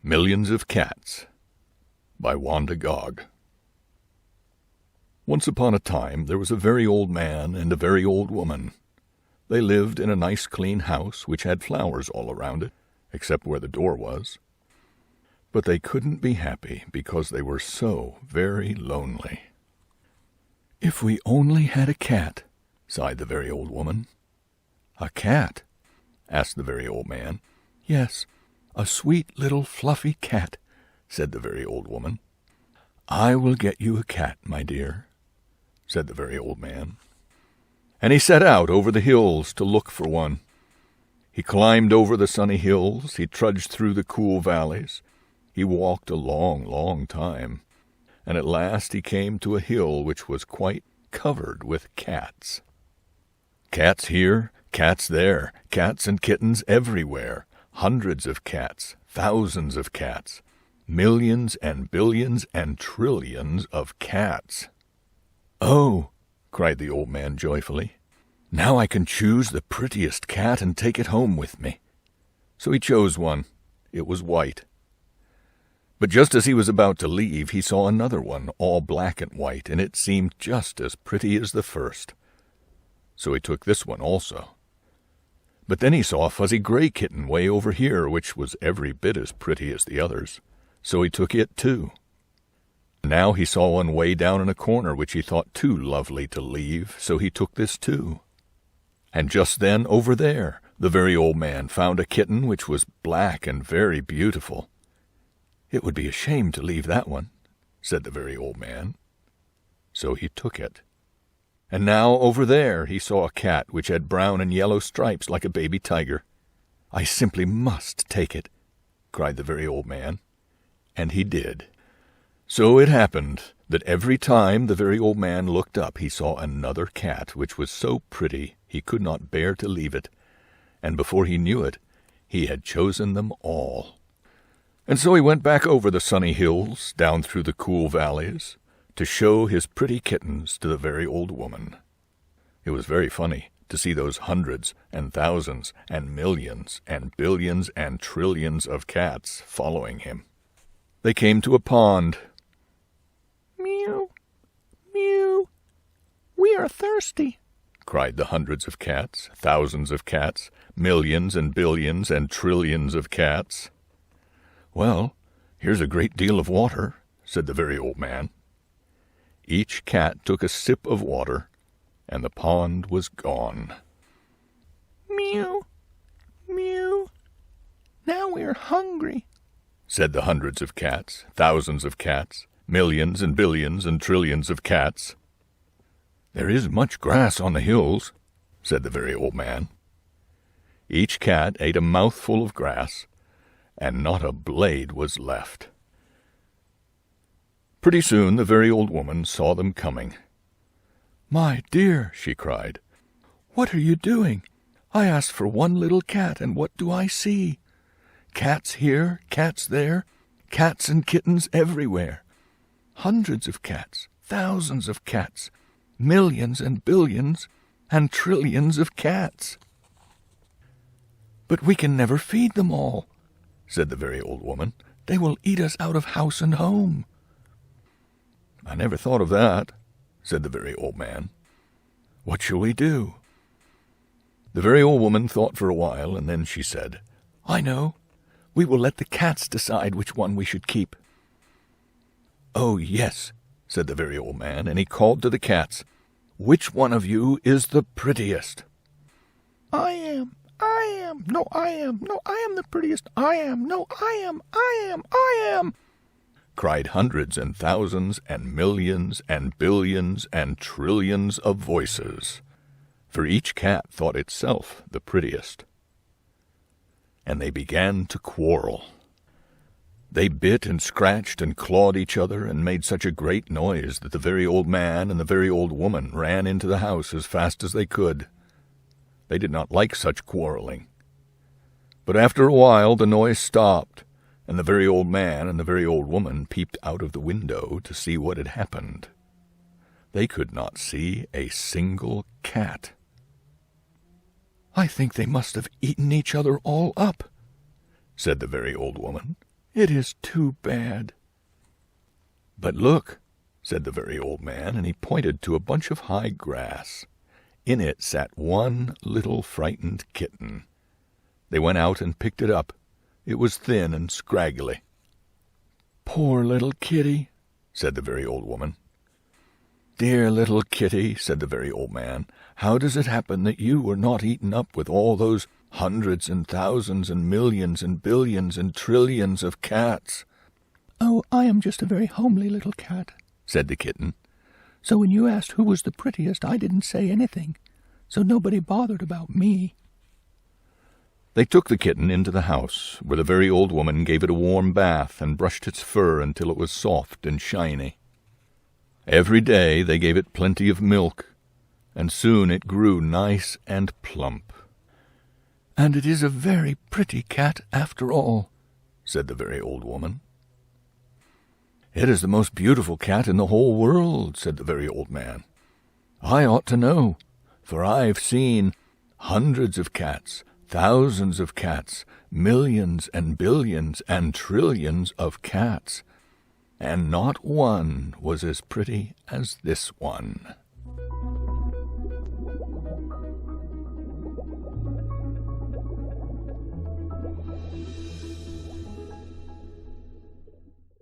Millions of Cats by Wanda. Once upon a time there was a very old man and a very old woman. They lived in a nice clean house which had flowers all around it, except where the door was. But they couldn't be happy because they were so very lonely. "If we only had a cat," sighed the very old woman. "A cat?" asked the very old man. "Yes, a sweet little fluffy cat," said the very old woman. "I will get you a cat, my dear," said the very old man. And he set out over the hills to look for one. He climbed over the sunny hills, he trudged through the cool valleys, he walked a long, long time, and at last he came to a hill which was quite covered with cats. Cats here, cats there, cats and kittens everywhere, hundreds of cats, thousands of cats, millions and billions and trillions of cats. "Oh," cried the old man joyfully, "now I can choose the prettiest cat and take it home with me." So he chose one. It was white. But just as he was about to leave, he saw another one, all black and white, and it seemed just as pretty as the first. So he took this one also. But then he saw a fuzzy gray kitten way over here, which was every bit as pretty as the others. So he took it too. Now he saw one way down in a corner which he thought too lovely to leave, so he took this too. And just then, over there, the very old man found a kitten which was black and very beautiful. "It would be a shame to leave that one," said the very old man. So he took it. And now over there he saw a cat which had brown and yellow stripes like a baby tiger. "I simply must take it," cried the very old man. And he did. So it happened that every time the very old man looked up he saw another cat which was so pretty he could not bear to leave it, and before he knew it he had chosen them all. And so he went back over the sunny hills, down through the cool valleys, to show his pretty kittens to the very old woman. It was very funny to see those hundreds and thousands and millions and billions and trillions of cats following him. They came to a pond. "Meow, meow, we are thirsty," cried the hundreds of cats, thousands of cats, millions and billions and trillions of cats. "Well, here's a great deal of water," said the very old man. Each cat took a sip of water, and the pond was gone. "Meow, meow, now we're hungry," said the hundreds of cats, thousands of cats, millions and billions and trillions of cats. "There is much grass on the hills," said the very old man. Each cat ate a mouthful of grass, and not a blade was left. Pretty soon the very old woman saw them coming. "My dear," she cried, "what are you doing? I asked for one little cat, and what do I see? Cats here, cats there, cats and kittens everywhere. Hundreds of cats, thousands of cats, millions and billions and trillions of cats." "But we can never feed them all," said the very old woman. "They will eat us out of house and home." "I never thought of that," said the very old man. "What shall we do?" The very old woman thought for a while, and then she said, "I know. We will let the cats decide which one we should keep." "Oh, yes," said the very old man, and he called to the cats, "Which one of you is the prettiest?" "I am. No, I am. No, I am the prettiest. I am. No, I am. Cried hundreds and thousands and millions and billions and trillions of voices, for each cat thought itself the prettiest. And they began to quarrel. They bit and scratched and clawed each other and made such a great noise that the very old man and the very old woman ran into the house as fast as they could. They did not like such quarreling. But after a while the noise stopped, and the very old man and the very old woman peeped out of the window to see what had happened. They could not see a single cat. "I think they must have eaten each other all up," said the very old woman, It is too bad." "But look," said the very old man, and he pointed to a bunch of high grass. In it sat one little frightened kitten. They went out and picked it up. It was thin and scraggly. "Poor little kitty," said the very old woman. "Dear little kitty," said the very old man, "how does it happen that you were not eaten up with all those hundreds and thousands and millions and billions and trillions of cats?" "Oh, I am just a very homely little cat," said the kitten. "So when you asked who was the prettiest, I didn't say anything, so nobody bothered about me." They took the kitten into the house, where the very old woman gave it a warm bath and brushed its fur until it was soft and shiny. Every day they gave it plenty of milk, and soon it grew nice and plump. "And it is a very pretty cat after all," said the very old woman. "It is the most beautiful cat in the whole world," said the very old man. "I ought to know, for I've seen hundreds of cats, thousands of cats, millions and billions and trillions of cats, and not one was as pretty as this one."